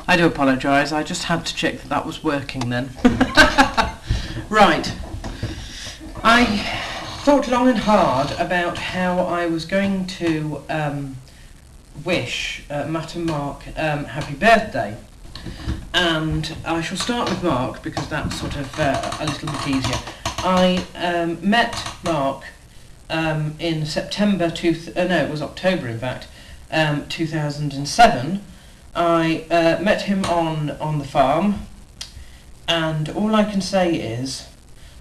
I do apologise, I just had to check that that was working then. Right. I thought long and hard about how I was going to wish Matt and Mark happy birthday. And I shall start with Mark because that's sort of a little bit easier. I met Mark in September, it was October in fact, 2007. I met him on the farm, and all I can say is,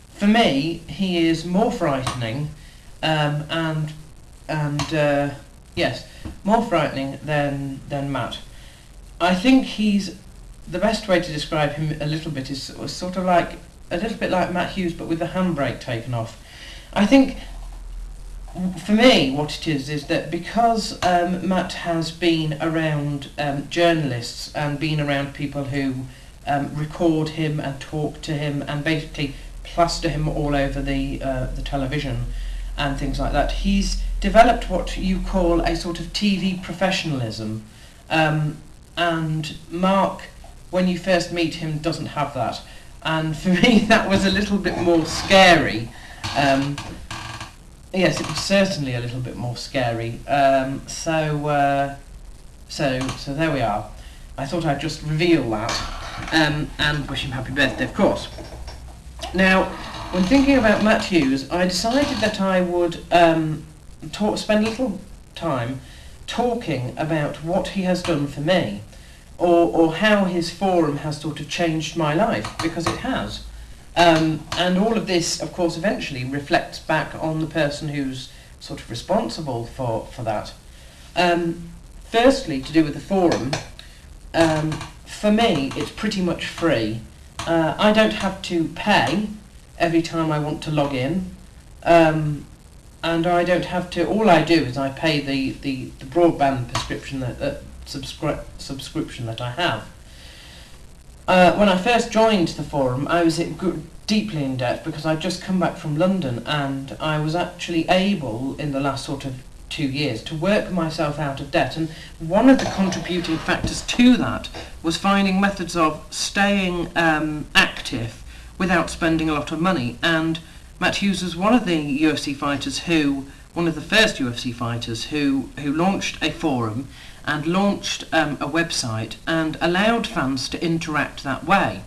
for me, he is more frightening, yes, more frightening than Matt. I think he's, the best way to describe him a little bit is sort of like, a little bit like Matt Hughes, but with the handbrake taken off. I think, for me, what it is that because Matt has been around journalists and been around people who record him and talk to him and basically plaster him all over the television and things like that, he's developed what you call a sort of TV professionalism. And Mark, when you first meet him, doesn't have that. And for me, that was a little bit more scary. Yes, it was certainly a little bit more scary. So there we are. I thought I'd just reveal that and wish him happy birthday, of course. Now, when thinking about Matt Hughes, I decided that I would spend a little time talking about what he has done for me, or how his forum has sort of changed my life, because it has. And all of this, of course, eventually reflects back on the person who's sort of responsible for that. Firstly, to do with the forum, for me, it's pretty much free. I don't have to pay every time I want to log in, and I don't have to. All I do is I pay the broadband prescription subscription that I have. When I first joined the forum, I was deeply in debt because I'd just come back from London, and I was actually able, in the last sort of 2 years, to work myself out of debt. And one of the contributing factors to that was finding methods of staying active without spending a lot of money. And Matt Hughes was one of the UFC fighters one of the first UFC fighters who launched a forum and launched a website and allowed fans to interact that way.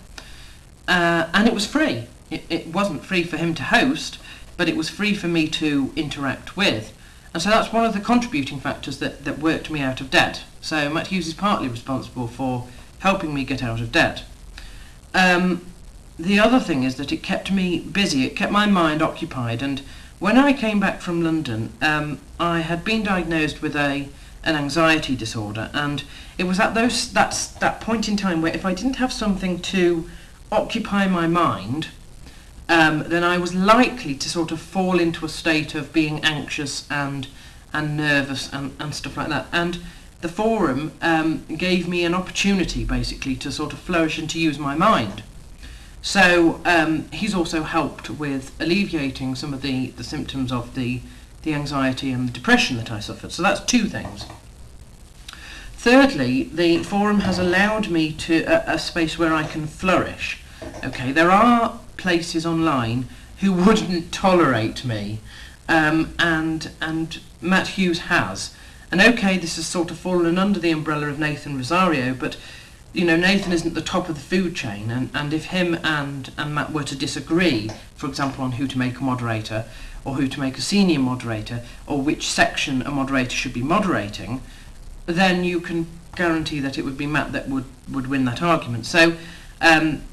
And it was free. It wasn't free for him to host, but it was free for me to interact with. And so that's one of the contributing factors that worked me out of debt. So Matt Hughes is partly responsible for helping me get out of debt. The other thing is that it kept me busy, it kept my mind occupied, and when I came back from London, I had been diagnosed with an anxiety disorder, and it was at that point in time where if I didn't have something to occupy my mind, then I was likely to sort of fall into a state of being anxious and nervous and stuff like that. And the forum gave me an opportunity basically to sort of flourish and to use my mind. So he's also helped with alleviating some of the symptoms of the anxiety and the depression that I suffered. So that's two things. Thirdly, the forum has allowed me to a space where I can flourish. Okay, there are places online who wouldn't tolerate me, and Matt Hughes has. And okay, this has sort of fallen under the umbrella of Nathan Rosario, but you know, Nathan isn't at the top of the food chain, and if him and Matt were to disagree, for example, on who to make a moderator, or who to make a senior moderator, or which section a moderator should be moderating, then you can guarantee that it would be Matt that would win that argument. So,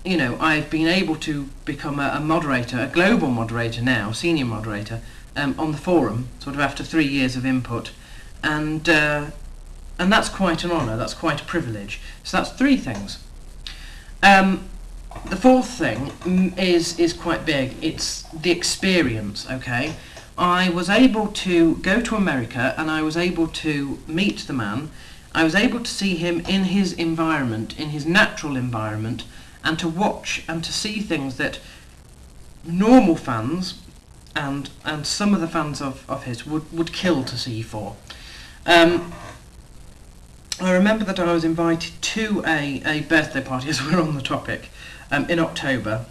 you know, I've been able to become a moderator, a global moderator now, senior moderator, on the forum, sort of after 3 years of input, and that's quite an honour, that's quite a privilege. So that's three things. The fourth thing is quite big. It's the experience, okay? I was able to go to America and I was able to meet the man. I was able to see him in his environment, in his natural environment, and to watch and to see things that normal fans and some of the fans of his would kill to see for. I remember that I was invited to a birthday party, as we're on the topic, in October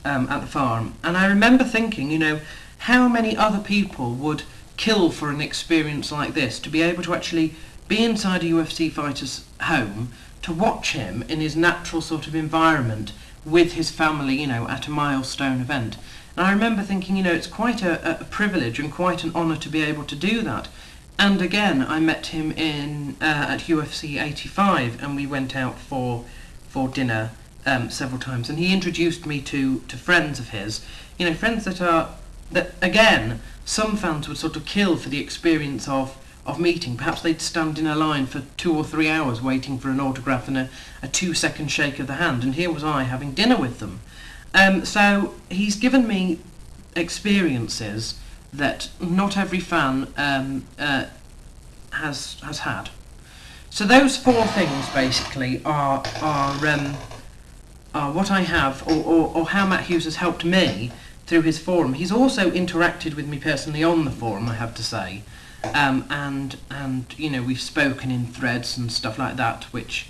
at the farm. And I remember thinking, you know, how many other people would kill for an experience like this, to be able to actually be inside a UFC fighter's home, to watch him in his natural sort of environment with his family, you know, at a milestone event. And I remember thinking, you know, it's quite a privilege and quite an honour to be able to do that. And again, I met him at UFC 85, and we went out for dinner several times. And he introduced me to friends of his, you know, friends that again, some fans would sort of kill for the experience of meeting. Perhaps they'd stand in a line for 2 or 3 hours waiting for an autograph and a 2-second shake of the hand. And here was I having dinner with them. So he's given me experiences that not every fan has had. So those 4 things basically are what I have, or how Matt Hughes has helped me through his forum. He's also interacted with me personally on the forum, I have to say, and you know, we've spoken in threads and stuff like that, which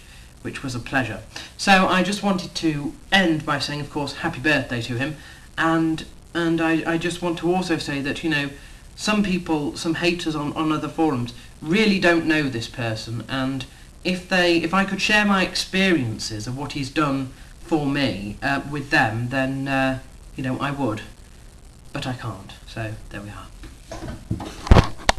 was a pleasure. So I just wanted to end by saying, of course, happy birthday to him, and I just want to also say that, you know, some people, some haters on other forums, really don't know this person, and if I could share my experiences of what he's done for me with them, then you know, I would, but I can't. So there we are.